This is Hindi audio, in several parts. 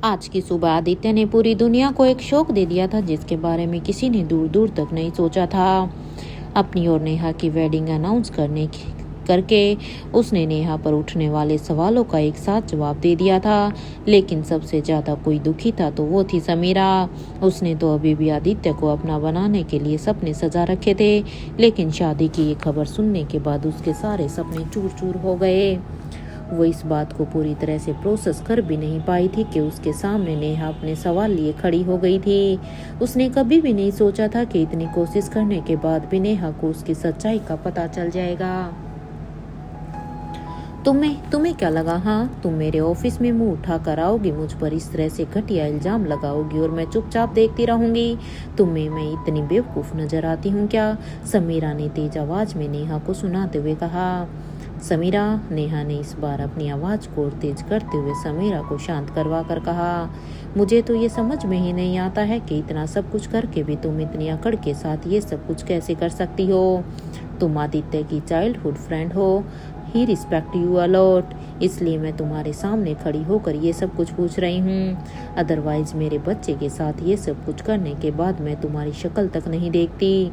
आज की सुबह आदित्य ने पूरी दुनिया को एक शौक दे दिया था जिसके बारे में किसी ने दूर दूर तक नहीं सोचा था। अपनी और नेहा की वेडिंग अनाउंस करके उसने नेहा पर उठने वाले सवालों का एक साथ जवाब दे दिया था। लेकिन सबसे ज्यादा कोई दुखी था तो वो थी समीरा। उसने तो अभी भी आदित्य को अपना बनाने के लिए सपने सजा रखे थे, लेकिन शादी की ये खबर सुनने के बाद उसके सारे सपने चूर चूर हो गए। वो इस बात को पूरी तरह से प्रोसेस कर भी नहीं पाई थी कि उसके सामने नेहा अपने सवाल लिए खड़ी हो गई थी। उसने कभी भी नहीं सोचा था कि इतनी कोशिश करने के बाद भी नेहा को उसकी सच्चाई का पता चल जाएगा। तुम्हें क्या लगा? हाँ, तुम मेरे ऑफिस में मुंह उठा कर आओगी, मुझ पर इस तरह से घटिया इल्जाम लगाओगी और मैं चुपचाप देखती रहूंगी? तुम्हें मैं इतनी बेवकूफ नजर आती हूँ क्या? समीरा ने तेज आवाज में नेहा को सुनाते हुए कहा। समीरा, नेहा ने इस बार अपनी आवाज को और तेज करते हुए समीरा को शांत करवा कर कहा। मुझे तो ये समझ में ही नहीं आता है कि इतना सब कुछ करके भी तुम इतनी अकड़ के साथ ये सब कुछ कैसे कर सकती हो। तुम आदित्य की चाइल्डहुड फ्रेंड हो, ही रिस्पेक्ट यू अलॉट, इसलिए मैं तुम्हारे सामने खड़ी होकर ये सब कुछ पूछ रही हूँ। अदरवाइज मेरे बच्चे के साथ ये सब कुछ करने के बाद मैं तुम्हारी शक्ल तक नहीं देखती।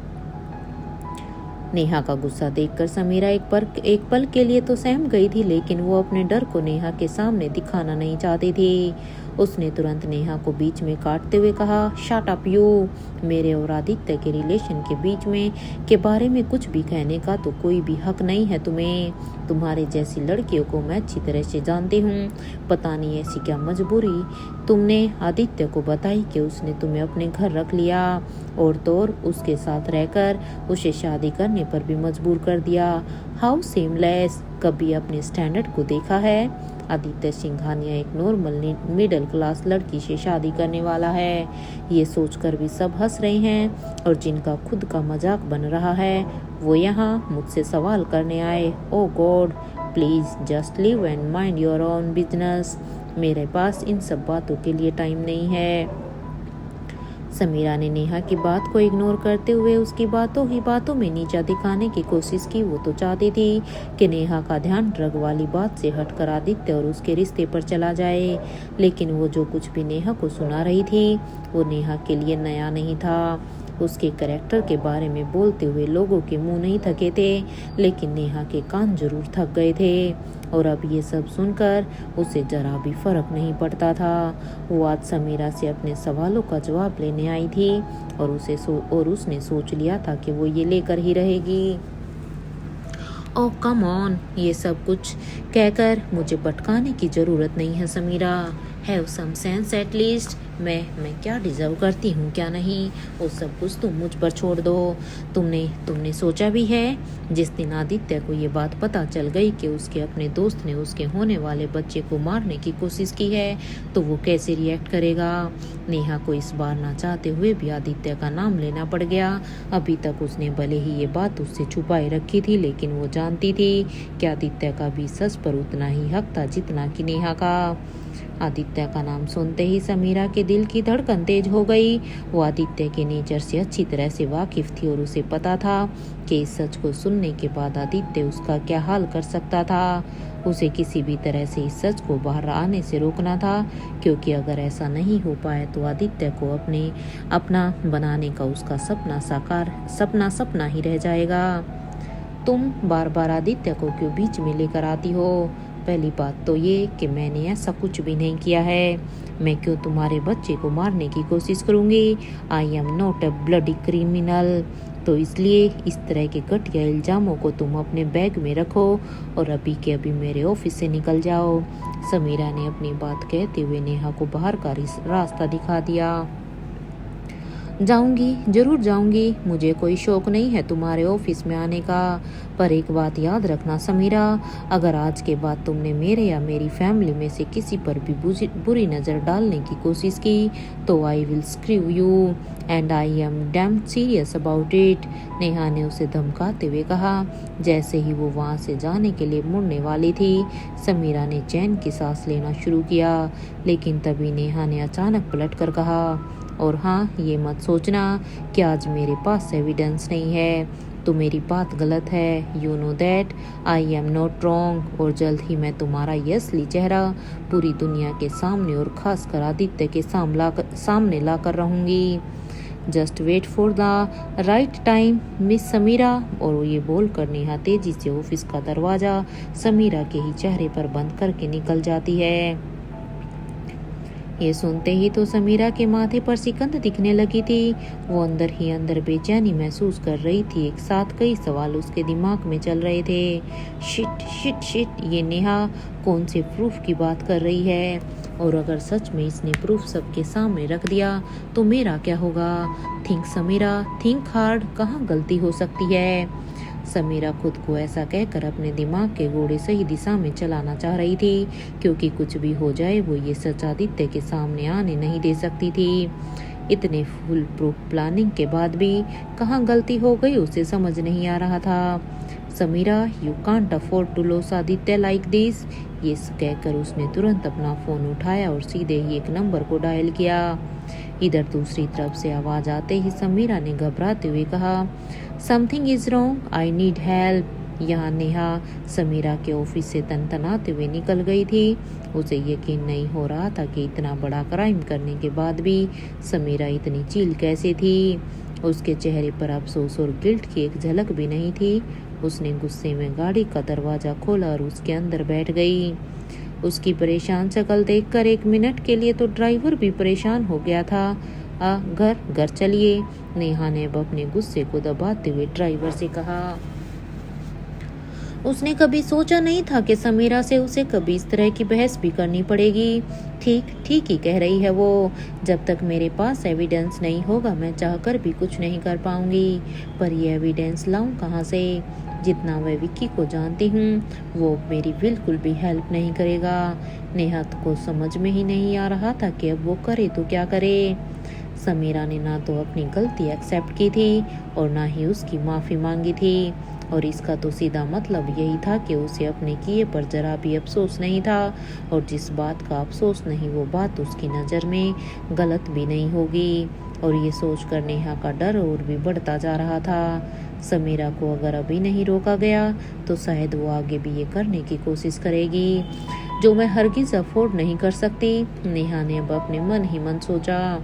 नेहा का गुस्सा देखकर समीरा एक पल के लिए तो सहम गई थी, लेकिन वो अपने डर को नेहा के सामने दिखाना नहीं चाहती थी। उसने तुरंत नेहा को बीच में काटते हुए कहा, शट अप यू। मेरे और आदित्य के रिलेशन के बीच में के बारे में कुछ भी कहने का तो कोई भी हक नहीं है तुम्हें। तुम्हारे जैसी लड़कियों को मैं अच्छी तरह से जानती हूँ। पता नहीं ऐसी क्या मजबूरी तुमने आदित्य को बताई कि उसने तुम्हें अपने घर रख लिया और तो और उसके साथ रहकर उसे शादी करने पर भी मजबूर कर दिया। How seamless. कभी अपने स्टैंडर्ड को देखा है? आदित्य सिंघानिया एक नॉर्मल मिडिल क्लास लड़की से शादी करने वाला है। ये सोचकर भी सब हंस रहे हैं और जिनका खुद का मजाक बन रहा है वो यहाँ मुझसे सवाल करने आए। Oh god, please just leave and mind your own business. मेरे पास इन सब बातों के लिए टाइम नहीं है। समीरा ने नेहा की बात को इग्नोर करते हुए उसकी बातों में नीचा दिखाने की कोशिश की। वो तो चाहती थी कि नेहा का ध्यान ड्रग वाली बात से हटकर आदित्य और उसके रिश्ते पर चला जाए, लेकिन वो जो कुछ भी नेहा को सुना रही थी वो नेहा के लिए नया नहीं था। उसके कैरेक्टर के बारे में बोलते हुए लोगों के मुंह नहीं थके थे, लेकिन नेहा के कान जरूर थक गए थे और अब ये सब सुनकर उसे जरा भी फर्क नहीं पड़ता था। वो आज समीरा से अपने सवालों का जवाब लेने आई थी और उसने सोच लिया था कि वो ये लेकर ही रहेगी। ओह कम ऑन, ये सब कुछ कहकर मुझे भटकाने की जरूरत नहीं है Samira. Have some sense at least. मैं क्या डिजर्व करती हूँ क्या नहीं, वो सब कुछ तुम मुझ पर छोड़ दो। तुमने सोचा भी है जिस दिन आदित्य को ये बात पता चल गई कि उसके अपने दोस्त ने उसके होने वाले बच्चे को मारने की कोशिश की है तो वो कैसे रिएक्ट करेगा? नेहा को इस बार ना चाहते हुए भी आदित्य का नाम लेना पड़ गया। अभी तक उसने भले ही ये बात उससे छुपाए रखी थी, लेकिन वो जानती थी कि आदित्य का भी सच पर उतना ही हक था जितना कि नेहा का। आदित्य का नाम सुनते ही समीरा के दिल की धड़कन तेज हो गई। वो आदित्य के नेचर से अच्छी तरह से वाकिफ थी और उसे पता था कि इस सच को सुनने के बाद आदित्य उसका क्या हाल कर सकता था। उसे किसी भी तरह से इस सच को बाहर आने से रोकना था, क्योंकि अगर ऐसा नहीं हो पाए तो आदित्य को अपना बनाने का उसका सपना ही रह जाएगा। तुम बार बार आदित्य को क्यों बीच में लेकर आती हो? पहली बात तो ये कि मैंने ऐसा कुछ भी नहीं किया है। मैं क्यों तुम्हारे बच्चे को मारने की कोशिश करूंगी? I am not a bloody criminal. तो इसलिए इस तरह के घटिया इल्जामों को तुम अपने बैग में रखो और अभी के अभी मेरे ऑफिस से निकल जाओ। समीरा ने अपनी बात कहते हुए नेहा को बाहर का रास्ता दिखा दिया। जाऊंगी, जरूर जाऊंगी, मुझे कोई शौक नहीं है तुम्हारे ऑफिस में आने का, पर एक बात याद रखना समीरा, अगर आज के बाद तुमने मेरे या मेरी फैमिली में से किसी पर भी बुरी नज़र डालने की कोशिश की तो I will screw you and I am damn serious about it. Neha ने उसे धमकाते हुए कहा। जैसे ही वो वहाँ से जाने के लिए मुड़ने वाली थी, समीरा ने चैन की सांस लेना शुरू किया, लेकिन तभी नेहा ने अचानक पलट कर कहा, और हाँ, ये मत सोचना कि आज मेरे पास एविडेंस नहीं है। तो मेरी बात गलत है। You know that I am not wrong. और जल्द ही मैं तुम्हारा ये असली चेहरा पूरी दुनिया के सामने और खासकर आदित्य के सामने लाकर रहूंगी। Just wait for the right time miss Samira. और ये बोलकर नेहा तेजी से ऑफिस का दरवाजा समीरा के ही चेहरे पर बंद करके निकल जाती है। ये सुनते ही तो समीरा के माथे पर सिकंद दिखने लगी थी। वो अंदर ही अंदर बेचैनी महसूस कर रही थी। एक साथ कई सवाल उसके दिमाग में चल रहे थे। शिट शिट शिट, ये नेहा कौन से प्रूफ की बात कर रही है? और अगर सच में इसने प्रूफ सबके सामने रख दिया तो मेरा क्या होगा? Think Samira, think hard. कहाँ गलती हो सकती है? समीरा खुद को ऐसा कहकर अपने दिमाग के घोड़े सही दिशा में चलाना चाह रही थी, क्योंकि कुछ भी हो जाए वो ये सच आदित्य के सामने आने नहीं दे सकती थी। इतने फुल प्रूफ प्लानिंग के बाद भी कहाँ गलती हो गई उसे समझ नहीं आ रहा था। Samira, you can't afford to loss Aditya like this. ये कहकर उसने तुरंत अपना फोन उठाया और सीधे ही एक नंबर को डायल किया। इधर दूसरी तरफ से आवाज आते ही समीरा ने घबराते हुए कहा, something is wrong, I need help. यहाँ नेहा समीरा के ऑफिस से तनतनाते हुए निकल गई थी। उसे यकीन नहीं हो रहा था कि इतना बड़ा क्राइम करने के बाद भी समीरा इतनी चील कैसे थी। उसके चेहरे पर अफसोस और गिल्ट की एक झलक भी नहीं थी। उसने गुस्से में गाड़ी का दरवाजा खोला और उसके अंदर बैठ गई। उसकी परेशान शक्ल देखकर एक मिनट के लिए तो ड्राइवर भी परेशान हो गया था। घर चलिए, नेहा ने अब अपने गुस्से को दबाते हुए ड्राइवर से कहा। उसने कभी सोचा नहीं था कि समीरा से उसे कभी इस तरह की बहस भी करनी पड़ेगी। ठीक ही कह रही है वो। जब तक मेरे पास एविडेंस नहीं होगा मैं चाहकर भी कुछ नहीं कर पाऊंगी। पर ये एविडेंस लाऊं कहाँ से? जितना मैं विक्की को जानती हूँ वो मेरी बिल्कुल भी हेल्प नहीं करेगा। नेहा को समझ में ही नहीं आ रहा था कि अब वो करे तो क्या करे। समीरा ने ना तो अपनी गलती एक्सेप्ट की थी और ना ही उसकी माफ़ी मांगी थी। और इसका तो सीधा मतलब यही था कि उसे अपने किए पर जरा भी अफसोस नहीं था। और जिस बात का अफसोस नहीं वो बात उसकी नज़र में गलत भी नहीं होगी। और ये सोचकर नेहा का डर और भी बढ़ता जा रहा था। समीरा को अगर अभी नहीं रोका गया तो शायद वो आगे भी ये करने की कोशिश करेगी, जो मैं हरगिज अफोर्ड नहीं कर सकती। नेहा ने अब अपने मन ही मन सोचा।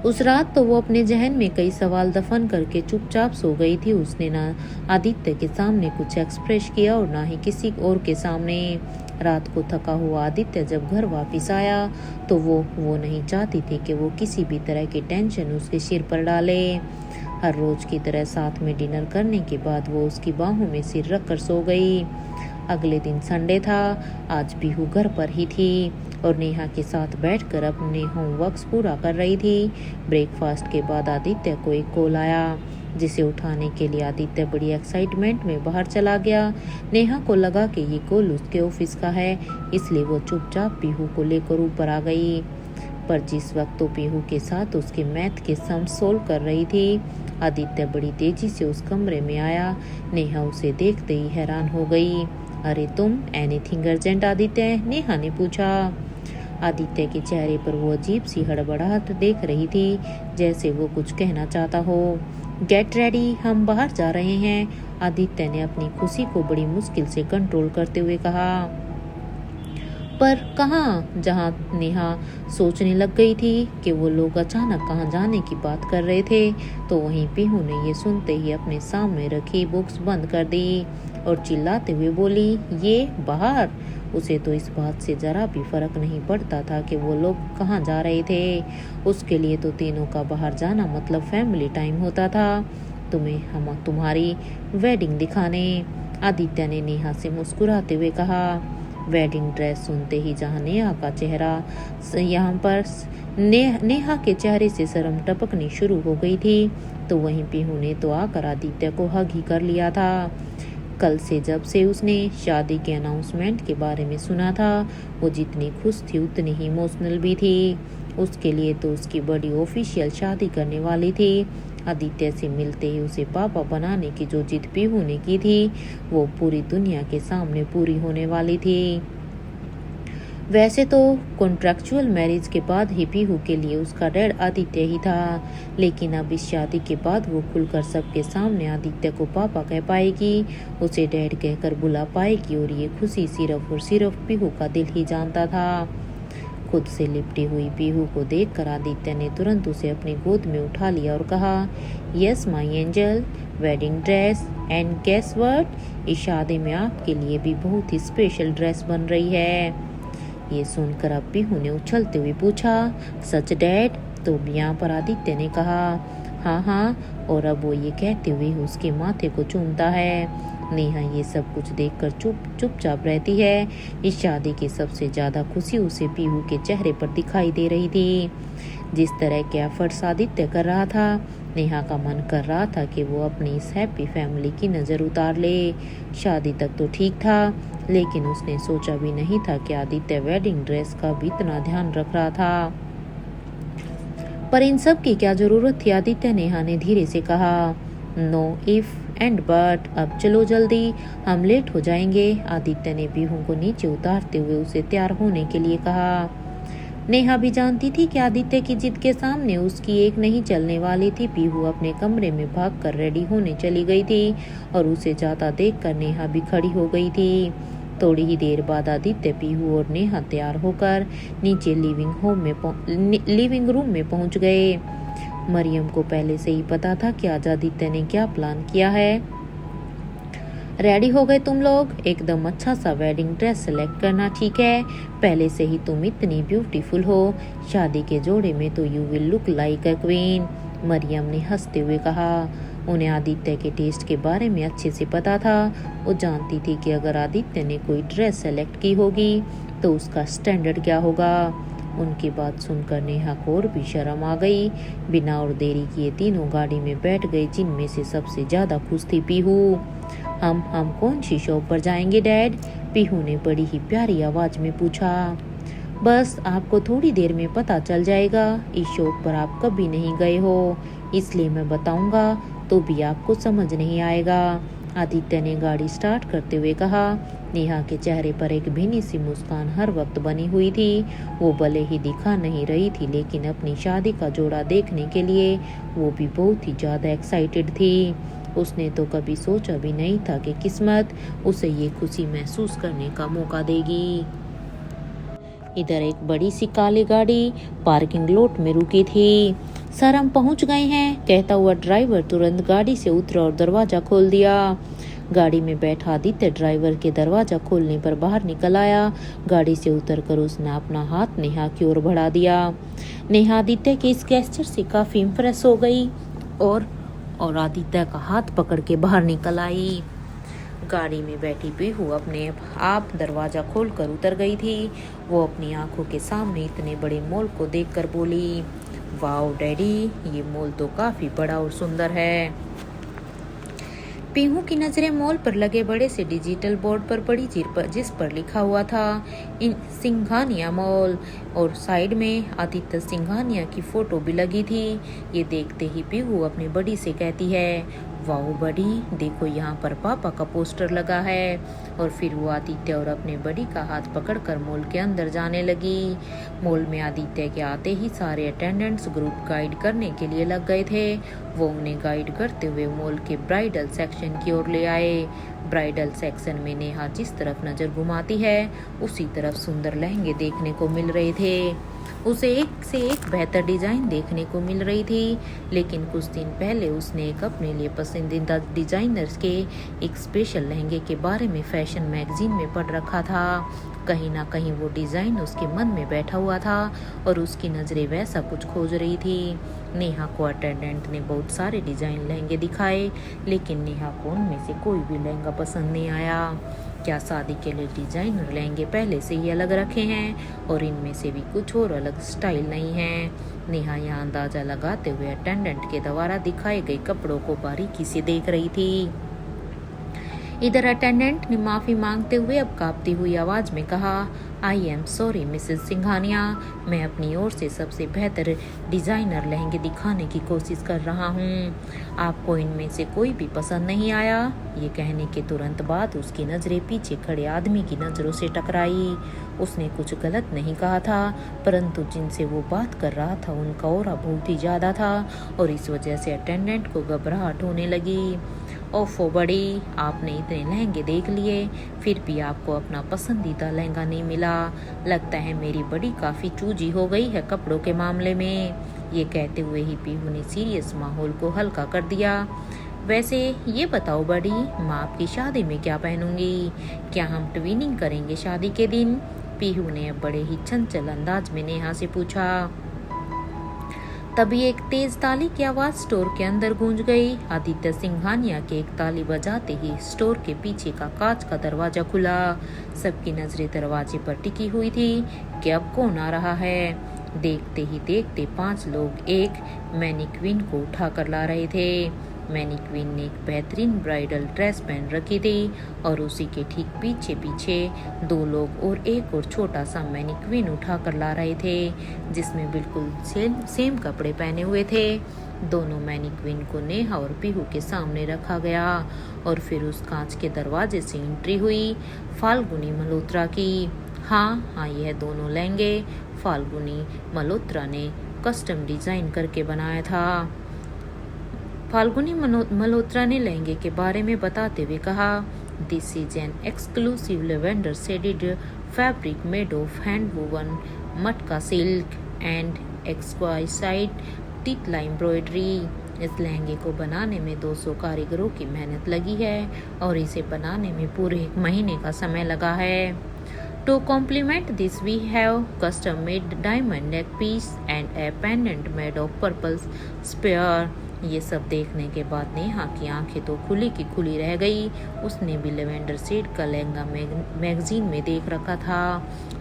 उस रात तो वो अपने जहन में कई सवाल दफन करके चुपचाप सो गई थी। उसने ना आदित्य के सामने कुछ एक्सप्रेस किया और ना ही किसी और के सामने। रात को थका हुआ आदित्य जब घर वापस आया तो वो नहीं चाहती थी कि वो किसी भी तरह की टेंशन उसके सिर पर डाले। हर रोज की तरह साथ में डिनर करने के बाद वो उसकी बाहों में सिर रखकर सो गई। अगले दिन संडे था। आज पीहू घर पर ही थी और नेहा के साथ बैठकर अपने होमवर्क्स पूरा कर रही थी। ब्रेकफास्ट के बाद आदित्य को एक कॉल आया, जिसे उठाने के लिए आदित्य बड़ी एक्साइटमेंट में बाहर चला गया। नेहा को लगा कि ये कॉल उसके ऑफिस का है, इसलिए वो चुपचाप पीहू को लेकर ऊपर आ गई। पर जिस वक्त तो पीहू के साथ उसके मैथ के सम सोल्व कर रही थी, आदित्य बड़ी तेजी से उस कमरे में आया। नेहा उसे देखते ही हैरान हो गई। अरे तुम, एनीथिंग अर्जेंट आदित्य? नेहा ने पूछा। आदित्य के चेहरे पर वो अजीब सी हड़बड़ाहट देख रही थी, जैसे वो कुछ कहना चाहता हो। गेट रेडी, हम बाहर जा रहे हैं, आदित्य ने अपनी खुशी को बड़ी मुश्किल से कंट्रोल करते हुए कहा। पर कहाँ? जहाँ नेहा सोचने लग गई थी कि वो लोग अचानक कहाँ जाने की बात कर रहे थे, तो वहीं पीहू ने ये सुनते ही अपने सामने रखी बुक्स बंद कर दी और चिल्लाते हुए बोली, ये बाहर? उसे तो इस बात से जरा भी फर्क नहीं पड़ता था कि वो लोग कहाँ जा रहे थे। उसके लिए तो तीनों का बाहर जाना मतलब फैमिली टाइम होता था। हम तुम्हारी वेडिंग दिखाने, आदित्य ने नेहा से मुस्कुराते हुए कहा। वेडिंग ड्रेस सुनते ही जहाँ नेहा का चेहरा यहाँ पर नेहा के चेहरे से शर्म टपकनी शुरू हो गई थी, तो वहीं पीहू ने तो आकर आदित्य को हग ही कर लिया था। कल से जब से उसने शादी के अनाउंसमेंट के बारे में सुना था, वो जितनी खुश थी उतनी ही इमोशनल भी थी। उसके लिए तो उसकी बड़ी ऑफिशियल शादी करने वाली थी। आदित्य से मिलते ही उसे पापा बनाने की जो जिद पीहू ने की थी, वो पूरी दुनिया के सामने पूरी होने वाली थी। वैसे तो कॉन्ट्रैक्चुअल मैरिज के बाद ही पीहू के लिए उसका डैड आदित्य ही था, लेकिन अब इस शादी के बाद वो खुलकर सबके सामने आदित्य को पापा कह पाएगी, उसे डैड कहकर बुला पाएगी और ये खुशी सिर्फ और सिर्फ पीहू का दिल ही जानता था। खुद से लिपटी हुई पीहू को देखकर आदित्य ने तुरंत उसे अपनी गोद में उठा लिया और कहा, yes my angel, wedding dress and guess what, इस शादी में आपके लिए भी बहुत ही स्पेशल ड्रेस बन रही है। ये सुनकर अब पीहू ने उछलते हुए पूछा, सच डैड? तो यहाँ पर आदित्य ने कहा, हाँ हाँ, और अब वो ये कहते हुए उसके माथे को चूमता है। नेहा ये सब कुछ देखकर चुपचाप रहती है। इस शादी की सबसे ज्यादा खुशी उसे पीहू के चेहरे पर दिखाई दे रही थी। जिस तरह के एफर्ट्स आदित्य कर रहा था, नेहा का मन कर रहा था कि वो अपनी इस हैप्पी फैमिली की नज़र उतार ले। शादी तक तो ठीक था, लेकिन उसने सोचा भी नहीं था कि आदित्य वेडिंग ड्रेस का भी इतना ध्यान रख रहा था। पर इन सब की क्या जरूरत थी? आदित्य नेहा ने धीरे से कहा, नो इफ एंड बट, अब चलो जल्दी, हम लेट हो जाएंगे। आदित्य ने पीहू को नीचे उतारते हुए उसे तैयार होने के लिए कहा। नेहा भी जानती थी कि आदित्य की जिद के सामने उसकी एक नहीं चलने वाली थी। पीहू अपने कमरे में भागकर रेडी होने चली गई थी और उसे जाता देखकर नेहा भी खड़ी हो गई थी। थोड़ी ही देर बाद आदित्य, पीहू और नेहा तैयार होकर नीचे लिविंग रूम में पहुंच गए। मरियम को पहले से ही पता था कि आज आदित्य ने क्या प्लान किया है। रेडी हो गए तुम लोग? एकदम अच्छा सा वेडिंग ड्रेस सेलेक्ट करना, ठीक है? पहले से ही तुम इतनी ब्यूटीफुल हो, शादी के जोड़े में तो you will look like a queen, Mariam ने हंसते हुए कहा। उन्हें आदित्य के टेस्ट के बारे में अच्छे से पता था। वो जानती थी कि अगर आदित्य ने कोई ड्रेस सेलेक्ट की होगी तो उसका स्टैंडर्ड क्या होगा। उनकी बात सुनकर नेहा को और भी शर्म आ गई। बिना और देरी किए तीनों गाड़ी में बैठ गए, जिनमें से सबसे ज्यादा खुश थी पीहू। हम कौन सी शॉप पर जाएंगे डैड? पीहू ने बड़ी ही प्यारी आवाज में पूछा। बस आपको थोड़ी देर में पता चल जाएगा। इस शॉप पर आप कभी नहीं गए हो, इसलिए मैं बताऊंगा तो भी आपको समझ नहीं आएगा, आदित्य ने गाड़ी स्टार्ट करते हुए कहा। नेहा के चेहरे पर एक भीनी सी मुस्कान हर वक्त बनी हुई थी। वो भले ही दिखा नहीं रही थी, लेकिन अपनी शादी का जोड़ा देखने के लिए वो भी बहुत ही ज्यादा एक्साइटेड थी। उसने तो कभी सोचा भी नहीं था कि किस्मत उसे ये खुशी महसूस करने का मौका देगी। इधर एक बड़ी सी काली गाड़ी पार्किंग लॉट में रुकी थी। सर हम पहुंच गए हैं, कहता हुआ ड्राइवर तुरंत गाड़ी से उतरा और दरवाजा खोल दिया। गाड़ी में बैठा आदित्य ड्राइवर के दरवाजा खोलने पर बाहर निकल आया। गाड़ी से उतरकर उसने अपना हाथ नेहा की ओर बढ़ा दिया। नेहा आदित्य के इस गेस्चर से काफी इम्प्रेस हो गई और आदित्य का हाथ पकड़ के बाहर निकल आई। गाड़ी में बैठी पीहू अपने आप दरवाजा खोलकर उतर गई थी। वो अपनी आंखों के सामने इतने बड़े मॉल को देखकर बोली, वाओ डैडी, ये मॉल तो काफी बड़ा और सुंदर है। पीहू की नजरें मॉल पर लगे बड़े से डिजिटल बोर्ड पर पड़ी, जिस पर लिखा हुआ था इन सिंघानिया मॉल, और साइड में आदित्य सिंघानिया की फोटो भी लगी थी। ये देखते ही पीहू अपनी बड़ी से कहती है, वाओ बड़ी, देखो यहाँ पर पापा का पोस्टर लगा है। और फिर वो आदित्य और अपने बड़ी का हाथ पकड़कर मॉल के अंदर जाने लगी। मॉल में आदित्य के आते ही सारे अटेंडेंट्स ग्रुप गाइड करने के लिए लग गए थे। वो उन्हें गाइड करते हुए मॉल के ब्राइडल सेक्शन की ओर ले आए। ब्राइडल सेक्शन में नेहा जिस तरफ नजर घुमाती है उसी तरफ सुंदर लहंगे देखने को मिल रहे थे। उसे एक से एक बेहतर डिजाइन देखने को मिल रही थी। लेकिन कुछ दिन पहले उसने एक अपने लिए पसंदीदा डिजाइनर्स के एक स्पेशल लहंगे के बारे में फैशन मैगजीन में पढ़ रखा था। कहीं ना कहीं वो डिजाइन उसके मन में बैठा हुआ था और उसकी नजरें वैसा कुछ खोज रही थी। नेहा को अटेंडेंट ने बहुत सारे डिजाइन लहंगे दिखाए, लेकिन नेहा को उनमें से कोई भी लहंगा पसंद नहीं आया। क्या शादी के लिए डिजाइनर लहंगे पहले से ही अलग रखे हैं और इनमें से भी कुछ और अलग स्टाइल नहीं है? नेहा यहाँ अंदाजा लगाते हुए अटेंडेंट के द्वारा दिखाए गए कपड़ों को बारीकी से देख रही थी। इधर अटेंडेंट ने माफ़ी मांगते हुए अब कांपती हुई आवाज़ में कहा, I am sorry Mrs Singhania, मैं अपनी ओर से सबसे बेहतर डिज़ाइनर लहंगे दिखाने की कोशिश कर रहा हूँ। आपको इनमें से कोई भी पसंद नहीं आया? ये कहने के तुरंत बाद उसकी नज़रें पीछे खड़े आदमी की नज़रों से टकराई। उसने कुछ गलत नहीं कहा था, परंतु जिनसे वो बात कर रहा था उनका ऑरा बहुत ही ज़्यादा था और इस वजह से अटेंडेंट को घबराहट होने लगी। ओफो बड़ी, आपने इतने लहंगे देख लिए, फिर भी आपको अपना पसंदीदा लहंगा नहीं मिला। लगता है मेरी बड़ी काफ़ी चूजी हो गई है कपड़ों के मामले में। ये कहते हुए ही पीहू ने सीरियस माहौल को हल्का कर दिया। वैसे ये बताओ बड़ी, मैं आपकी शादी में क्या पहनूंगी? क्या हम ट्विनिंग करेंगे शादी के दिन? पीहू ने अब बड़े ही चंचल अंदाज में नेहा से पूछा। तभी एक तेज ताली की आवाज स्टोर के अंदर गूंज गई। आदित्य सिंघानिया के एक ताली बजाते ही स्टोर के पीछे का कांच का दरवाजा खुला। सबकी नजरें दरवाजे पर टिकी हुई थी कि अब कौन आ रहा है। देखते ही देखते 5 लोग एक मैनिक्विन को उठाकर ला रहे थे। मैनिक्विन ने एक बेहतरीन ब्राइडल ड्रेस पहन रखी थी और उसी के ठीक पीछे पीछे 2 लोग और एक और छोटा सा मैनिक्विन उठाकर ला रहे थे जिसमें बिल्कुल सेम कपड़े पहने हुए थे। दोनों मैनिक्विन को नेहा और पीहू के सामने रखा गया और फिर उस कांच के दरवाजे से एंट्री हुई फाल्गुनी मल्होत्रा की। हाँ, यह दोनों लहंगे फाल्गुनी मल्होत्रा ने कस्टम डिजाइन करके बनाया था। फाल्गुनी मल्होत्रा ने लहंगे के बारे में बताते हुए कहा, this is an exclusive lavender shaded fabric made of hand woven मटका सिल्क एंड एक्सक्वाइसाइड टिटला एम्ब्रॉयडरी। इस लहंगे को बनाने में 200 कारीगरों की मेहनत लगी है और इसे बनाने में पूरे 1 महीने का समय लगा है। To complement this we have custom made diamond neck piece and a pendant made of purple sapphire. ये सब देखने के बाद नेहा की आंखें तो खुली की खुली रह गई। उसने भी लेवेंडर शेड का लहंगा मैगजीन में देख रखा था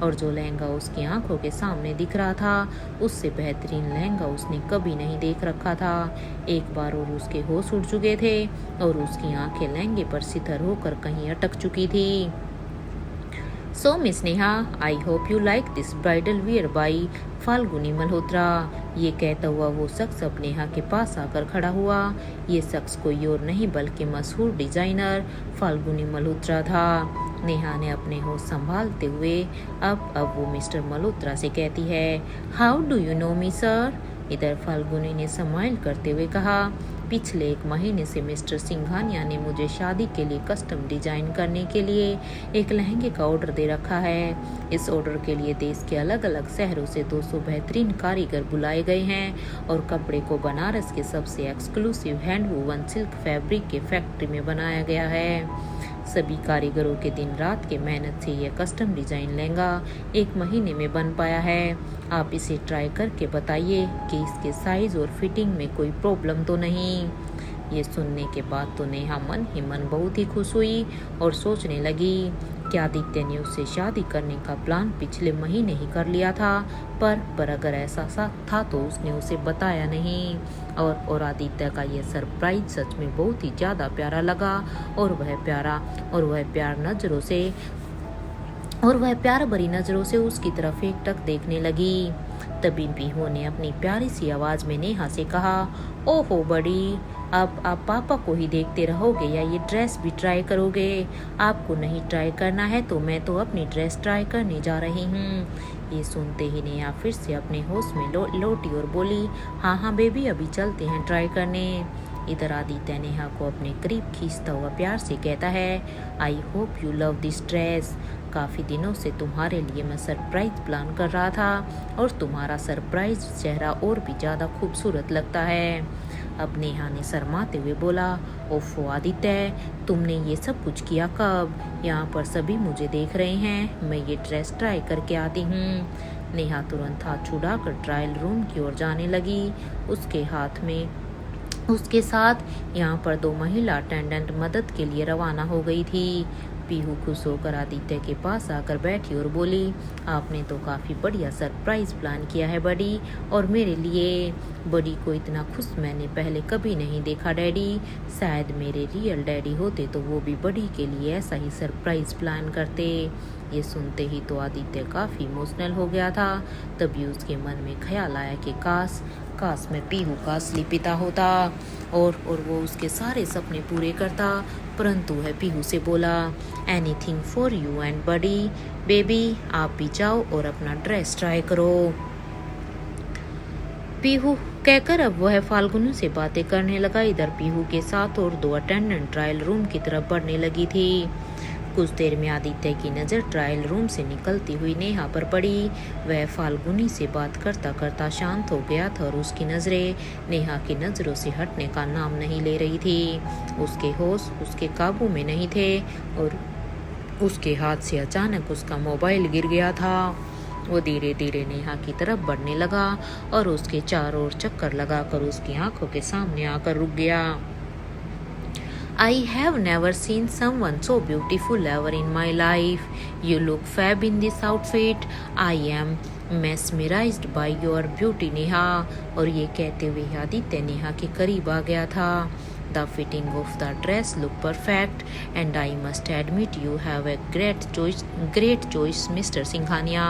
और जो लहंगा उसकी आंखों के सामने दिख रहा था उससे बेहतरीन लहंगा उसने कभी नहीं देख रखा था। एक बार और उसके होश उड़ चुके थे और उसकी आंखें लहंगे पर सितर होकर कहीं अटक चुकी थी। So Miss Neha, I hope you like this bridal wear by Falguni Malhotra. ये कहता हुआ वो शख्स अब नेहा के पास आकर खड़ा हुआ। ये शख्स कोई और नहीं बल्कि मशहूर डिजाइनर फाल्गुनी मल्होत्रा था। नेहा ने अपने होश संभालते हुए अब वो मिस्टर मल्होत्रा से कहती है, how do you know me sir? इधर फाल्गुनी ने स्माइल करते हुए कहा, पिछले 1 महीने से मिस्टर सिंघानिया ने मुझे शादी के लिए कस्टम डिजाइन करने के लिए एक लहंगे का ऑर्डर दे रखा है। इस ऑर्डर के लिए देश के अलग अलग शहरों से 200 बेहतरीन कारीगर बुलाए गए हैं और कपड़े को बनारस के सबसे exclusive hand woven silk fabric के फैक्ट्री में बनाया गया है। सभी कारीगरों के दिन रात के मेहनत से यह कस्टम डिजाइन लहंगा 1 महीने में बन पाया है। आप इसे ट्राई करके बताइए कि इसके साइज और फिटिंग में कोई प्रॉब्लम तो नहीं। ये सुनने के बाद तो नेहा मन ही मन बहुत ही खुश हुई और सोचने लगी कि आदित्य ने उससे शादी करने का प्लान पिछले महीने ही कर लिया था, पर अगर ऐसा था तो उसने उसे बताया नहीं। और आदित्य का यह सरप्राइज सच में बहुत ही ज़्यादा प्यारा लगा और वह प्यार भरी नज़रों से उसकी तरफ एकटक देखने लगी। तभी पीहू ने अपनी प्यारी सी आवाज़ में नेहा से कहा, ओहो बड़ी, अब आप पापा को ही देखते रहोगे या ये ड्रेस भी ट्राई करोगे? आपको नहीं ट्राई करना है तो मैं तो अपनी ड्रेस ट्राई करने जा रही हूँ। ये सुनते ही नेहा फिर से अपने होश में लौटी और बोली, हाँ बेबी, अभी चलते हैं ट्राई करने। इधर आदित्य नेहा को अपने करीब खींचता हुआ प्यार से कहता है, I hope you love this dress. काफ़ी दिनों से तुम्हारे लिए मैं सरप्राइज प्लान कर रहा था और तुम्हारा सरप्राइज चेहरा और भी ज़्यादा खूबसूरत लगता है। अब नेहा ने शर्माते हुए बोला, ओफो आदित्य, तुमने ये सब कुछ किया कब? यहाँ पर सभी मुझे देख रहे हैं, मैं ये ड्रेस ट्राई करके आती हूँ। नेहा तुरंत हाथ छुड़ाकर ट्रायल रूम की ओर जाने लगी। उसके साथ यहाँ पर 2 महिला अटेंडेंट मदद के लिए रवाना हो गई थी। पीहू खुश होकर आदित्य के पास आकर बैठी और बोली, आपने तो काफ़ी बढ़िया सरप्राइज प्लान किया है बड़ी, और मेरे लिए। बड़ी को इतना खुश मैंने पहले कभी नहीं देखा डैडी। शायद मेरे रियल डैडी होते तो वो भी बड़ी के लिए ऐसा ही सरप्राइज प्लान करते। ये सुनते ही तो आदित्य काफ़ी इमोशनल हो गया था। तभी उसके मन में ख्याल आया कि काश मैं पीहू का असली पिता होता और वो उसके सारे सपने पूरे करता। परंतु वह पीहू से बोला, anything for you and buddy baby, आप भी जाओ और अपना ड्रेस ट्राई करो। पीहू कहकर अब वह फाल्गुनी से बातें करने लगा। इधर पीहू के साथ और दो अटेंडेंट ट्रायल रूम की तरफ बढ़ने लगी थी। कुछ देर में आदित्य की नज़र ट्रायल रूम से निकलती हुई नेहा पर पड़ी। वह फाल्गुनी से बात करता करता शांत हो गया था और उसकी नज़रें नेहा की नज़रों से हटने का नाम नहीं ले रही थी। उसके होश उसके काबू में नहीं थे और उसके हाथ से अचानक उसका मोबाइल गिर गया था। वो धीरे धीरे नेहा की तरफ बढ़ने लगा और उसके चारों ओर चक्कर लगाकर उसकी आंखों के सामने आकर रुक गया। I have never seen someone so beautiful ever in my life. You look fab in this outfit. I am mesmerized by your beauty, Neha. और ये कहते हुए आदित्य नेहा के करीब आ गया था। The fitting of the dress look perfect, and I must admit you have a great choice, Mr. Singhania.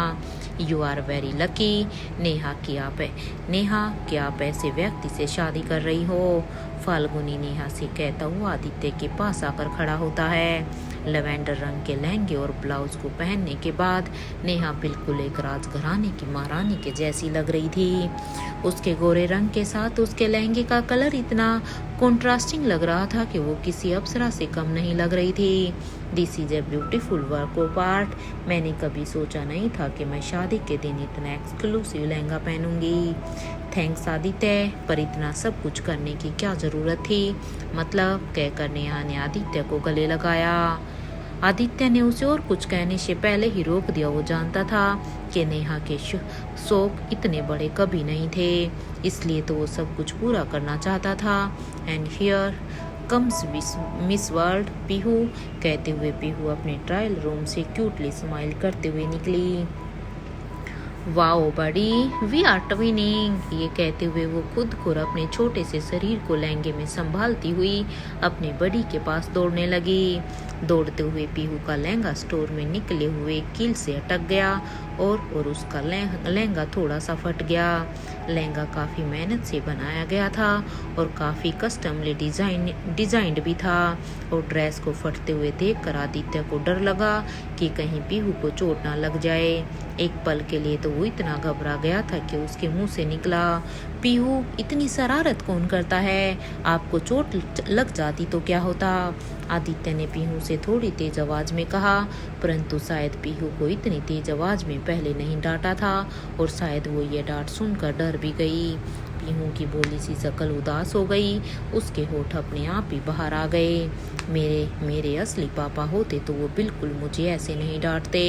You are very lucky, Neha कि आप ऐसे व्यक्ति से शादी कर रही हो। फाल्गुनी नेहा से कहता हुआ आदित्य के पास आकर खड़ा होता है। लैवेंडर रंग के लहंगे और ब्लाउज को पहनने के बाद नेहा बिल्कुल एक राजघराने की महारानी के जैसी लग रही थी। उसके गोरे रंग के साथ उसके लहंगे का कलर इतना कॉन्ट्रास्टिंग लग रहा था कि वो किसी अप्सरा से कम नहीं लग रही थी। This is a beautiful work of art. मैंने कभी सोचा नहीं था कि मैं शादी के दिन इतना एक्सक्लूसिव लहंगा पहनूंगी। थैंक्स आदित्य, पर इतना सब कुछ करने की क्या ज़रूरत थी? मतलब कहकर नेहा ने आदित्य को गले लगाया। आदित्य ने उसे और कुछ कहने से पहले ही रोक दिया। वो जानता था कि नेहा के शौक इतने बड़े कभी नहीं थे, इसलिए तो वो सब कुछ पूरा करना चाहता था। And here comes miss world Pihu, कहते हुए पीहू अपने ट्रायल रूम से क्यूटली स्माइल करते हुए निकली। वाओ बड़ी, वी आर ट्विनिंग, ये कहते हुए वो खुद को अपने छोटे से शरीर को लहंगे में संभालती हुई अपने बड़ी के पास दौड़ने लगी। दौड़ते हुए पीहू का लहंगा स्टोर में निकले हुए कील से अटक गया और उसका लहंगा थोड़ा सा फट गया। लहंगा काफ़ी मेहनत से बनाया गया था और काफ़ी कस्टमली डिजाइंड भी था। और ड्रेस को फटते हुए देखकर आदित्य को डर लगा कि कहीं पीहू को चोट ना लग जाए। एक पल के लिए तो वो इतना घबरा गया था कि उसके मुंह से निकला, पीहू इतनी शरारत कौन करता है? आपको चोट लग जाती तो क्या होता? आदित्य ने पीहू से थोड़ी तेज आवाज में कहा, परंतु शायद पीहू को इतनी तेज आवाज में पहले नहीं डांटा था और शायद वो ये डांट सुनकर डर भी गई। पीहू की बोली सी शक्ल उदास हो गई, उसके होठ अपने आप ही बाहर आ गए। मेरे असली पापा होते तो वो बिल्कुल मुझे ऐसे नहीं डांटते।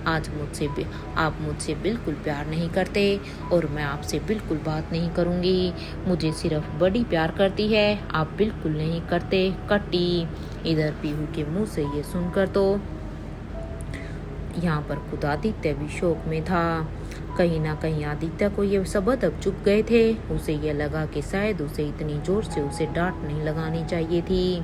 आप मुझसे बिल्कुल प्यार नहीं करते और मैं आपसे बिल्कुल बात नहीं करूँगी। मुझे सिर्फ बड़ी प्यार करती है, आप बिल्कुल नहीं करते। कट्टी। इधर पीहू के मुंह से ये सुनकर तो यहाँ पर खुद आदित्य भी शौक में था। कहीं ना कहीं आदित्य को ये शब्द अब चुप गए थे। उसे यह लगा कि शायद उसे इतनी जोर से उसे डांट नहीं लगानी चाहिए थी।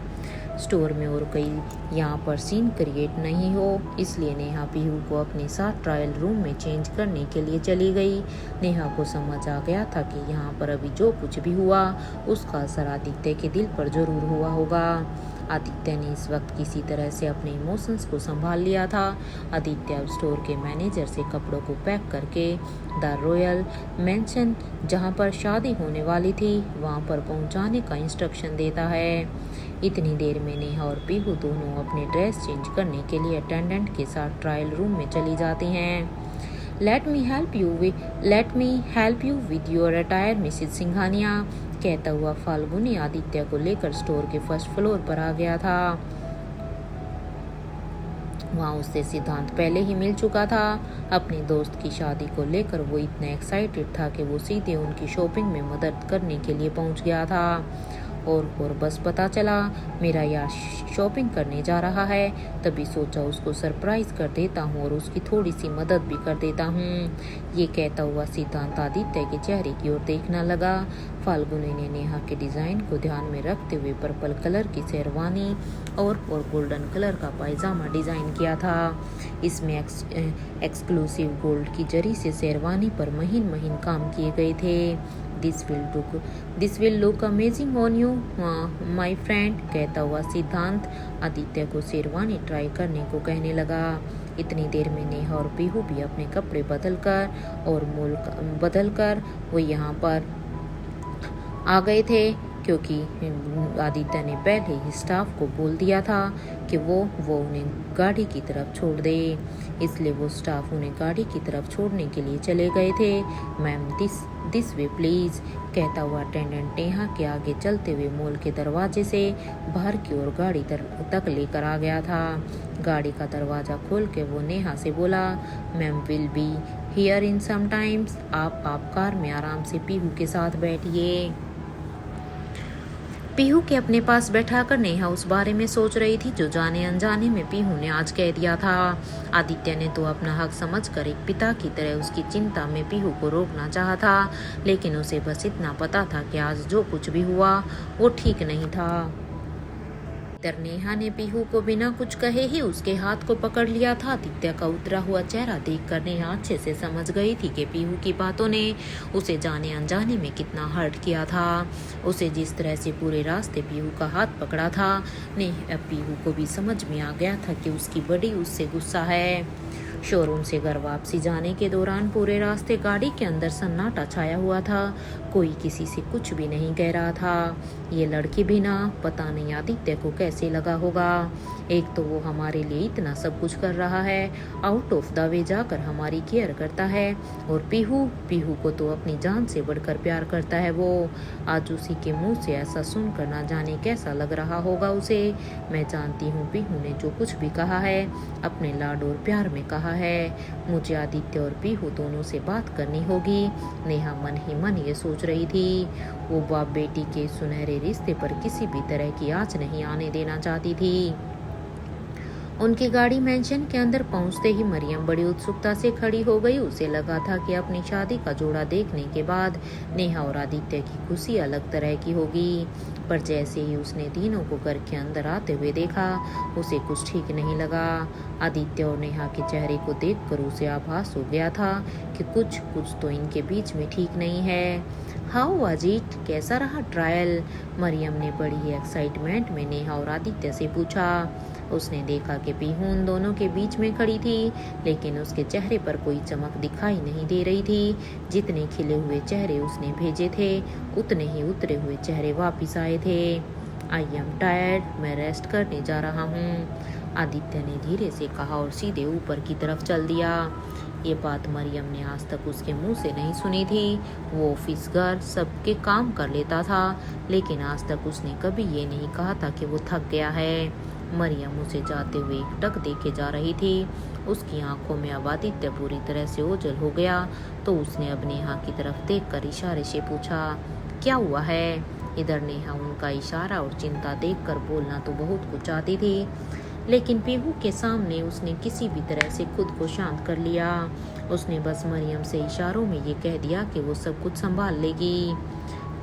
स्टोर में और कहीं यहाँ पर सीन क्रिएट नहीं हो, इसलिए नेहा पीहू को अपने साथ ट्रायल रूम में चेंज करने के लिए चली गई। नेहा को समझ आ गया था कि यहाँ पर अभी जो कुछ भी हुआ उसका असर आदित्य के दिल पर जरूर हुआ होगा। आदित्य ने इस वक्त किसी तरह से अपने इमोशंस को संभाल लिया था। आदित्य अब स्टोर के मैनेजर से कपड़ों को पैक करके द रॉयल मेंशन जहां पर शादी होने वाली थी वहां पर पहुंचाने का इंस्ट्रक्शन देता है। इतनी देर में नेहा और पीहू दोनों अपने ड्रेस चेंज करने के लिए अटेंडेंट के साथ ट्रायल रूम में चली जाती हैं। Let me help you with your attire Mrs Singhania, कहता हुआ फाल्गुनी आदित्य को लेकर स्टोर के फर्स्ट फ्लोर पर आ गया था। वहाँ उससे सिद्धांत पहले ही मिल चुका था। अपने दोस्त की शादी को लेकर वो इतना एक्साइटेड था कि वो सीधे उनकी शॉपिंग में मदद करने के लिए पहुँच गया था। और बस पता चला मेरा यार शॉपिंग करने जा रहा है, तभी सोचा उसको सरप्राइज कर देता हूँ और उसकी थोड़ी सी मदद भी कर देता हूँ। ये कहता हुआ सिद्धांत आदित्य के चेहरे की ओर देखने लगा। फाल्गुनी ने नेहा के डिज़ाइन को ध्यान में रखते हुए पर्पल कलर की शेरवानी और गोल्डन कलर का पायजामा डिज़ाइन किया था। इसमें एक्सक्लूसिव गोल्ड की जरी से शेरवानी पर महीन महीन काम किए गए थे। This will look amazing on you my friend, कहता हुआ सिद्धांत आदित्य को शेरवानी ट्राई करने को कहने लगा। इतनी देर में नेहा और पीहू भी अपने कपड़े बदलकर वो यहाँ पर आ गए थे, क्योंकि आदित्य ने पहले ही स्टाफ को बोल दिया था कि वो उन्हें गाड़ी की तरफ छोड़ दे, इसलिए वो स्टाफ उन्हें गाड़ी की तरफ छोड़ने के लिए चले गए थे। मैम दिस वे प्लीज़, कहता हुआ अटेंडेंट नेहा के आगे चलते हुए मॉल के दरवाजे से बाहर की ओर गाड़ी तक लेकर आ गया था। गाड़ी का दरवाज़ा खोल के वो नेहा से बोला, ma'am will be here in some times, आप कार में आराम से पीहू के साथ बैठिए। पीहू के अपने पास बैठाकर नेहा उस बारे में सोच रही थी जो जाने अनजाने में पीहू ने आज कह दिया था। आदित्य ने तो अपना हक समझकर एक पिता की तरह उसकी चिंता में पीहू को रोकना चाहा था, लेकिन उसे बस इतना पता था कि आज जो कुछ भी हुआ वो ठीक नहीं था। नेहा ने पीहू को बिना कुछ कहे ही उसके हाथ को पकड़ लिया था। आदित्य का उतरा हुआ चेहरा देखकर नेहा अच्छे से समझ गई थी कि पीहू की बातों ने उसे जाने अनजाने में कितना हर्ट किया था। उसे जिस तरह से पूरे रास्ते पीहू का हाथ पकड़ा था, पीहू को भी समझ में आ गया था कि उसकी बड़ी उससे गुस्सा है। शोरूम से घर वापसी जाने के दौरान पूरे रास्ते गाड़ी के अंदर सन्नाटा छाया हुआ था। कोई किसी से कुछ भी नहीं कह रहा था। ये लड़की भी ना, पता नहीं आदित्य को कैसे लगा होगा। एक तो वो हमारे लिए इतना सब कुछ कर रहा है, आउट ऑफ द वे जाकर हमारी केयर करता है, और पीहू को तो अपनी जान से बढ़कर प्यार करता है वो। आज उसी के मुंह से ऐसा सुनकर ना जाने कैसा लग रहा होगा उसे। मैं जानती हूँ पीहू ने जो कुछ भी कहा है अपने लाड और प्यार में कहा है। मुझे आदित्य और पीहू दोनों से बात करनी होगी, नेहा मन ही मन ये सोच रही थी। वो बाप बेटी के सुनहरे रिश्ते पर किसी भी तरह की आँच नहीं आने देना चाहती थी। उनकी गाड़ी मेंशन के अंदर पहुंचते ही मरियम बड़ी उत्सुकता से खड़ी हो गई। उसे लगा था कि अपनी शादी का जोड़ा देखने के बाद नेहा और आदित्य की खुशी अलग तरह की होगी, पर जैसे ही उसने तीनों को घर के अंदर आते हुए देखा, उसे कुछ ठीक नहीं लगा। आदित्य और नेहा के चेहरे को देखकर उसे आभास हो गया था कि कुछ तो इनके बीच में ठीक नहीं है। हाउ वाज इट, कैसा रहा ट्रायल, मरियम ने बड़ी एक्साइटमेंट में नेहा और आदित्य से पूछा। उसने देखा कि पीहू उन दोनों के बीच में खड़ी थी, लेकिन उसके चेहरे पर कोई चमक दिखाई नहीं दे रही थी। जितने खिले हुए चेहरे उसने भेजे थे, उतने ही उतरे हुए चेहरे वापिस आए थे। आई एम टायर्ड, मैं रेस्ट करने जा रहा हूँ, आदित्य ने धीरे से कहा और सीधे ऊपर की तरफ चल दिया। ये बात मरियम ने आज तक उसके मुंह से नहीं सुनी थी। वो ऑफिस घर सबके काम कर लेता था, लेकिन आज तक उसने कभी ये नहीं कहा था कि वो थक गया है। मरियम उसे जाते हुए एकटक देखे जा रही थी। उसकी आंखों में अब आदित्य पूरी तरह से ओझल हो गया, तो उसने अब नेहा की तरफ देखकर इशारे से पूछा, क्या हुआ है? इधर नेहा उनका इशारा और चिंता देखकर बोलना तो बहुत कुछ चाहती थी, लेकिन पीहू के सामने उसने किसी भी तरह से खुद को शांत कर लिया। उसने बस मरियम से इशारों में ये कह दिया कि वो सब कुछ संभाल लेगी।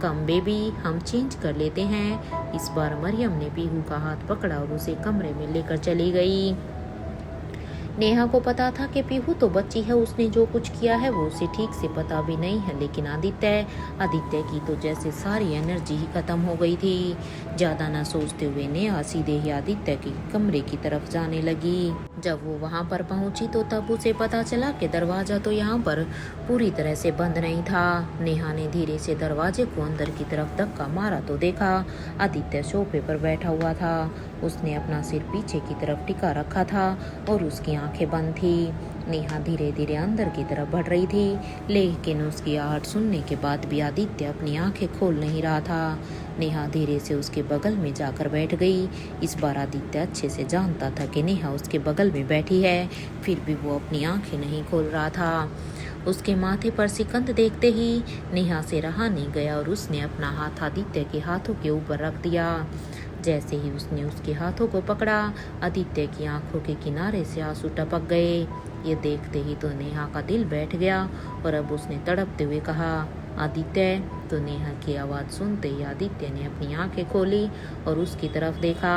कम बेबी, हम चेंज कर लेते हैं। इस बार मरियम ने पीहू का हाथ पकड़ा और उसे कमरे में लेकर चली गई। नेहा को पता था कि पीहू तो बच्ची है, उसने जो कुछ किया है वो उसे ठीक से पता भी नहीं है, लेकिन आदित्य की तो जैसे सारी एनर्जी ही खत्म हो गई थी। ज़्यादा ना सोचते हुए नेहा सीधे ही आदित्य के कमरे की तरफ जाने लगी। जब वो वहाँ पर पहुँची तो तब उसे पता चला कि दरवाज़ा तो यहाँ पर पूरी तरह से बंद नहीं था। नेहा ने धीरे से दरवाजे को अंदर की तरफ धक्का मारा तो देखा आदित्य सोफे पर बैठा हुआ था। उसने अपना सिर पीछे की तरफ टिका रखा था और उसकी आंखें बंद थी। नेहा धीरे धीरे अंदर की तरफ बढ़ रही थी, लेकिन उसकी आहट सुनने के बाद भी आदित्य अपनी आंखें खोल नहीं रहा था। नेहा धीरे से उसके बगल में जाकर बैठ गई। इस बार आदित्य अच्छे से जानता था कि नेहा उसके बगल में बैठी है, फिर भी वो अपनी आंखें नहीं खोल रहा था। उसके माथे पर सिकंद देखते ही नेहा से रहा नहीं गया और उसने अपना हाथ आदित्य के हाथों के ऊपर रख दिया। जैसे ही उसने उसके हाथों को पकड़ा, आदित्य की आंखों के किनारे से आंसू टपक गए। ये देखते ही तो नेहा का दिल बैठ गया और अब उसने तड़पते हुए कहा, आदित्य। तो नेहा की आवाज़ सुनते ही आदित्य ने अपनी आंखें खोली और उसकी तरफ देखा।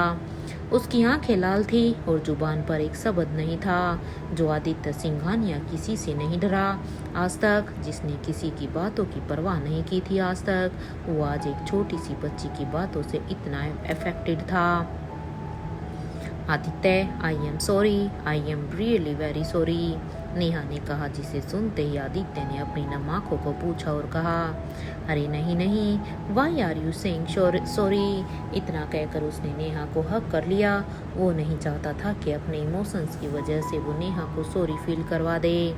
उसकी आंखें लाल थी और जुबान पर एक शब्द नहीं था। जो आदित्य सिंघानिया किसी से नहीं डरा आज तक, जिसने किसी की बातों की परवाह नहीं की थी आज तक, वो आज एक छोटी सी बच्ची की बातों से इतना अफेक्टेड था। Aditya, I am sorry, I am really very sorry, Neha ने कहा, जिसे सुनते ही आदित्य ने अपनी नम आंखों को पूछा और कहा, अरे नहीं नहीं, why are you saying sorry. इतना कहकर उसने नेहा को हक कर लिया। वो नहीं चाहता था कि अपने इमोशंस की वजह से वो नेहा को सॉरी फील करवा दे।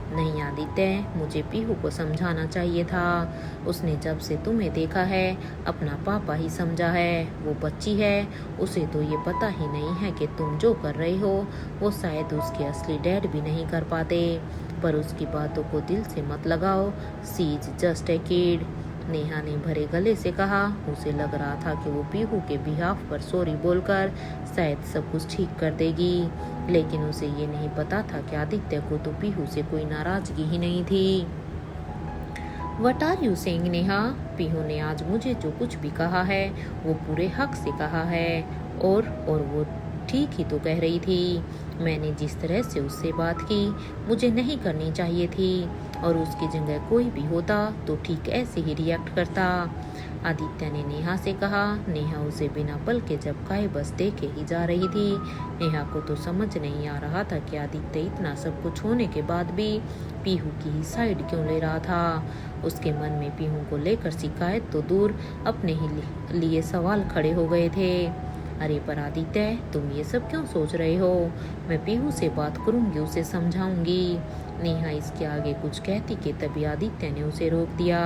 नहीं आदित्य, मुझे पीहू को समझाना चाहिए था। उसने जब से तुम्हें देखा है अपना पापा ही समझा है। वो बच्ची है, उसे तो ये पता ही नहीं है कि तुम जो कर रहे हो वो शायद उसके असली डैड भी नहीं कर पाते। पर उसकी बातों को दिल से मत लगाओ, she is just a kid, Neha ने भरे गले से कहा। उसे लग रहा था कि वो पीहू के बिहाफ पर सॉरी बोलकर शायद सब कुछ ठीक कर देगी, लेकिन उसे ये नहीं पता था कि आदित्य को तो पीहू से कोई नाराजगी ही नहीं थी। What are you saying Neha, Pihu ने आज मुझे जो कुछ भी कहा है वो पूरे हक से कहा है और वो ठीक ही तो कह रही थी। मैंने जिस तरह से उससे बात की मुझे नहीं करनी चाहिए थी और उसकी जगह कोई भी होता तो ठीक ऐसे ही रिएक्ट करता, आदित्य ने नेहा से कहा। नेहा उसे बिना पल के झपकाए बस देखे ही जा रही थी। नेहा को तो समझ नहीं आ रहा था कि आदित्य इतना सब कुछ होने के बाद भी पीहू की ही साइड क्यों ले रहा था। उसके मन में पीहू को लेकर शिकायत तो दूर, अपने ही लिए सवाल खड़े हो गए थे। अरे पर आदित्य, तुम ये सब क्यों सोच रहे हो? मैं पीहू से बात करूंगी, उसे समझाऊंगी। नेहा इसके आगे कुछ कहती कि तभी आदित्य ने उसे रोक दिया।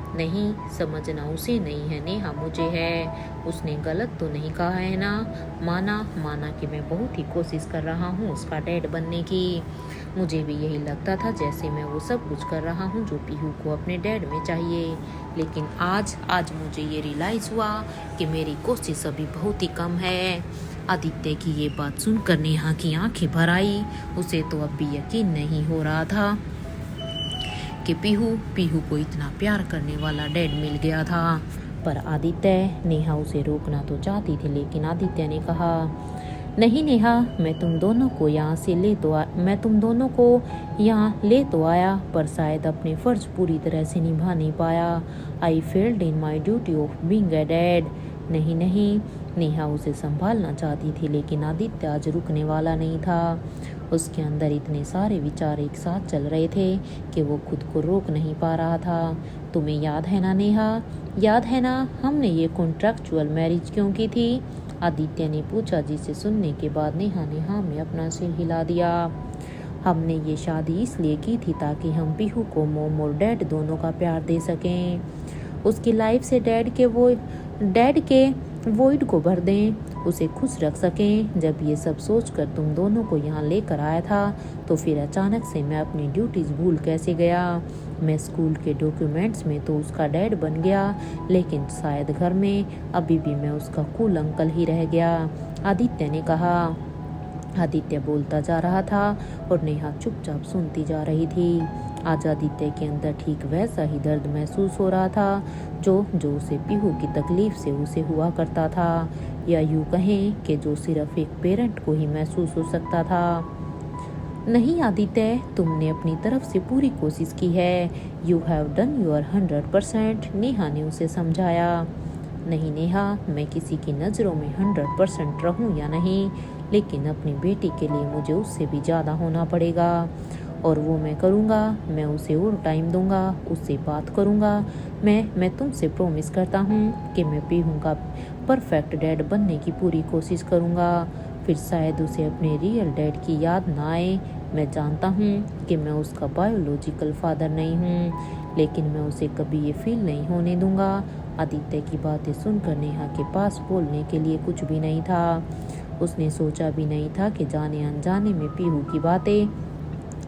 नहीं, समझना उसे नहीं है नेहा, मुझे है। उसने गलत तो नहीं कहा है ना? माना कि मैं बहुत ही कोशिश कर रहा हूँ उसका डैड बनने की। मुझे भी यही लगता था जैसे मैं वो सब कुछ कर रहा हूँ जो पीहू को अपने डैड में चाहिए, लेकिन आज मुझे ये रियलाइज़ हुआ कि मेरी कोशिश अभी बहुत ही कम है। आदित्य की ये बात सुनकर नेहा की आंखें भर आई। उसे तो अब भी यकीन नहीं हो रहा था कि पीहू को इतना प्यार करने वाला डैड मिल गया था। पर आदित्य, नेहा उसे रोकना तो चाहती थी, लेकिन आदित्य ने कहा, नहीं नेहा, मैं तुम दोनों को यहाँ ले तो आया, पर शायद अपने फर्ज पूरी तरह से निभा नहीं पाया। I failed in my duty of being a dad. नहीं, नेहा उसे संभालना चाहती थी, लेकिन आदित्य आज रुकने वाला नहीं था। उसके अंदर इतने सारे विचार एक साथ चल रहे थे कि वो खुद को रोक नहीं पा रहा था। तुम्हें याद है ना नेहा, याद है ना हमने ये कॉन्ट्रैक्चुअल मैरिज क्यों की थी? आदित्य ने पूछा, जिसे सुनने के बाद नेहा ने हाँ में अपना सिर हिला दिया। हमने ये शादी इसलिए की थी ताकि हम पीहू को मोम और डैड दोनों का प्यार दे सकें, उसकी लाइफ से डैड के वॉइड को भर दें, उसे खुश रख सकें। जब ये सब सोचकर तुम दोनों को यहाँ लेकर आया था तो फिर अचानक से मैं अपनी ड्यूटीज भूल कैसे गया? मैं स्कूल के डॉक्यूमेंट्स में तो उसका डैड बन गया, लेकिन शायद घर में अभी भी मैं उसका कूल अंकल ही रह गया, आदित्य ने कहा। आदित्य बोलता जा रहा था और नेहा चुपचाप सुनती जा रही थी। आज आदित्य के अंदर ठीक वैसा ही दर्द महसूस हो रहा था जो उसे पीहू की तकलीफ से उसे हुआ करता था, या यूँ कहें कि जो सिर्फ एक पेरेंट को ही महसूस हो सकता था। नहीं आदित्य, तुमने अपनी तरफ से पूरी कोशिश की है, you have done your 100%, Neha ने उसे समझाया। नहीं नेहा, मैं किसी की नज़रों में 100% रहूं या नहीं, लेकिन अपनी बेटी के लिए मुझे उससे भी ज़्यादा होना पड़ेगा और वो मैं करूँगा। मैं उसे और टाइम दूँगा, उससे बात करूँगा। मैं तुमसे प्रॉमिस करता हूँ कि मैं पीहू का परफेक्ट डैड बनने की पूरी कोशिश करूँगा। फिर शायद उसे अपने रियल डैड की याद ना आए। मैं जानता हूँ कि मैं उसका बायोलॉजिकल फादर नहीं हूँ, लेकिन मैं उसे कभी ये फील नहीं होने दूँगा। आदित्य की बातें सुनकर नेहा के पास बोलने के लिए कुछ भी नहीं था। उसने सोचा भी नहीं था कि जाने अनजाने में पीहू की बातें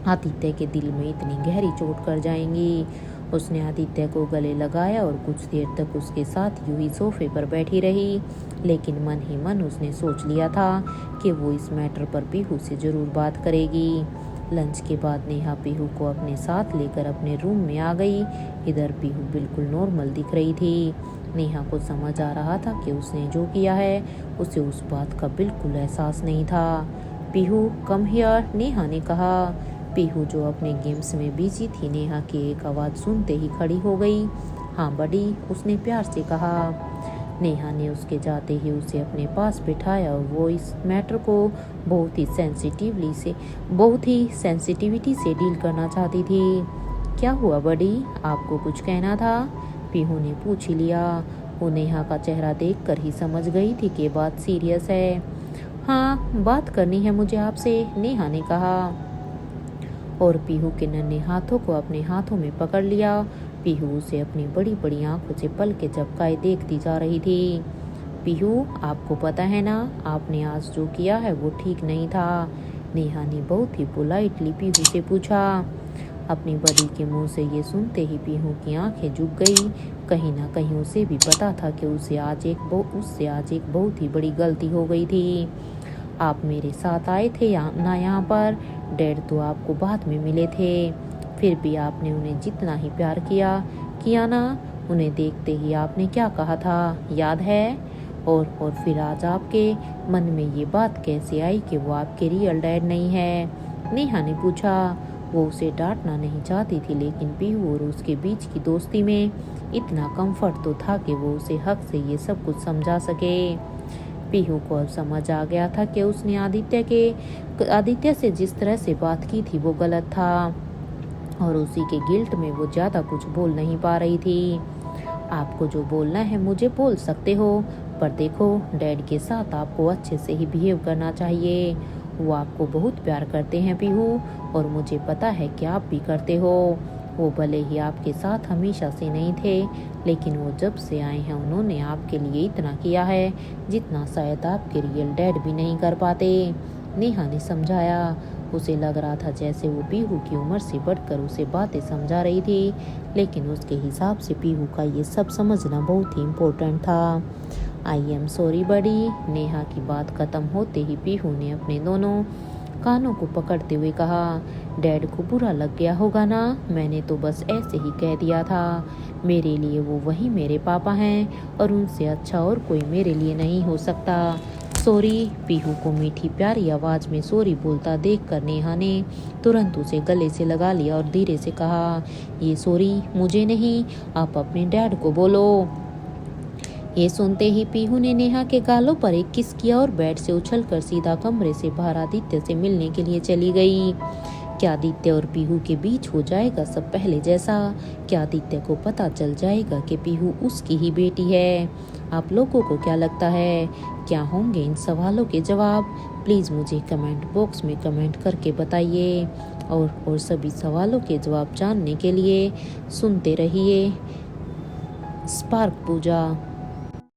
आदित्य के दिल में इतनी गहरी चोट कर जाएंगी। उसने आदित्य को गले लगाया और कुछ देर तक उसके साथ यूं ही सोफे पर बैठी रही, लेकिन मन ही मन उसने सोच लिया था कि वो इस मैटर पर पीहू से जरूर बात करेगी। लंच के बाद नेहा पीहू को अपने साथ लेकर अपने रूम में आ गई। इधर पीहू बिल्कुल नॉर्मल दिख रही थी। नेहा को समझ आ रहा था कि उसने जो किया है उसे उस बात का बिल्कुल एहसास नहीं था। पीहू कम हियर, नेहा ने कहा। पीहू जो अपने गेम्स में बिजी थी, नेहा की एक आवाज़ सुनते ही खड़ी हो गई। हाँ बड़ी, उसने प्यार से कहा। नेहा ने उसके जाते ही उसे अपने पास बिठाया और वो इस मैटर को बहुत ही सेंसिटिविटी से डील करना चाहती थी। क्या हुआ बड़ी, आपको कुछ कहना था? पीहू ने पूछ ही लिया। वो नेहा का चेहरा देखकर ही समझ गई थी कि बात सीरियस है। हाँ, बात करनी है मुझे आपसे, नेहा ने कहा। और पीहू के नन्हे हाथों को अपने हाथों में पकड़ लिया। पीहू उसे अपनी बड़ी बड़ी आंखों से पल के झपकाए देखती जा रही थी। पीहू, आपको पता है ना, आपने आज जो किया है वो ठीक नहीं था, नेहा ने बहुत ही पोलाइटली पीहू से पूछा। अपनी बड़ी के मुंह से ये सुनते ही पीहू की आंखें झुक गई। कहीं ना कहीं उसे भी पता था कि उससे आज एक बहुत ही बड़ी गलती हो गई थी। आप मेरे साथ आए थे ना यहाँ पर, डैड तो आपको बाद में मिले थे, फिर भी आपने उन्हें जितना ही प्यार किया ना, उन्हें देखते ही आपने क्या कहा था, याद है? और फिर आज आपके मन में ये बात कैसे आई कि वो आपके रियल डैड नहीं है? नेहा ने पूछा। वो उसे डांटना नहीं चाहती थी, लेकिन पीहू और उसके बीच की दोस्ती में इतना कंफर्ट तो था कि वो उसे हक से ये सब कुछ समझा सके। पीहू को अब समझ आ गया था कि उसने आदित्य से जिस तरह से बात की थी वो गलत था, और उसी के गिल्ट में वो ज़्यादा कुछ बोल नहीं पा रही थी। आपको जो बोलना है मुझे बोल सकते हो, पर देखो, डैड के साथ आपको अच्छे से ही बिहेव करना चाहिए। वो आपको बहुत प्यार करते हैं पीहू, और मुझे पता है कि आप भी करते हो। वो भले ही आपके साथ हमेशा से नहीं थे, लेकिन वो जब से आए हैं उन्होंने आपके लिए इतना किया है जितना शायद आपके रियल डैड भी नहीं कर पाते, नेहा ने समझाया। उसे लग रहा था जैसे वो पीहू की उम्र से बढ़कर उसे बातें समझा रही थी, लेकिन उसके हिसाब से पीहू का ये सब समझना बहुत ही इम्पोर्टेंट था। आई एम सॉरी बड़ी, नेहा की बात खत्म होते ही पीहू ने अपने दोनों कानों को पकड़ते हुए कहा। डैड को बुरा लग गया होगा ना, मैंने तो बस ऐसे ही कह दिया था। मेरे लिए वो वही मेरे पापा हैं, और उनसे अच्छा और कोई मेरे लिए नहीं हो सकता। सॉरी, पीहू को मीठी प्यारी आवाज़ में सॉरी बोलता देखकर नेहा ने तुरंत उसे गले से लगा लिया और धीरे से कहा, ये सॉरी मुझे नहीं, आप अपने डैड को बोलो। ये सुनते ही पीहू ने नेहा के गालों पर एक किस किया और बेड से उछलकर सीधा कमरे से बाहर आदित्य से मिलने के लिए चली गई। क्या आदित्य और पीहू के बीच हो जाएगा सब पहले जैसा? क्या आदित्य को पता चल जाएगा कि पीहू उसकी ही बेटी है? आप लोगों को क्या लगता है, क्या होंगे इन सवालों के जवाब? प्लीज़ मुझे कमेंट बॉक्स में कमेंट करके बताइए, और सभी सवालों के जवाब जानने के लिए सुनते रहिए स्पार्क पूजा।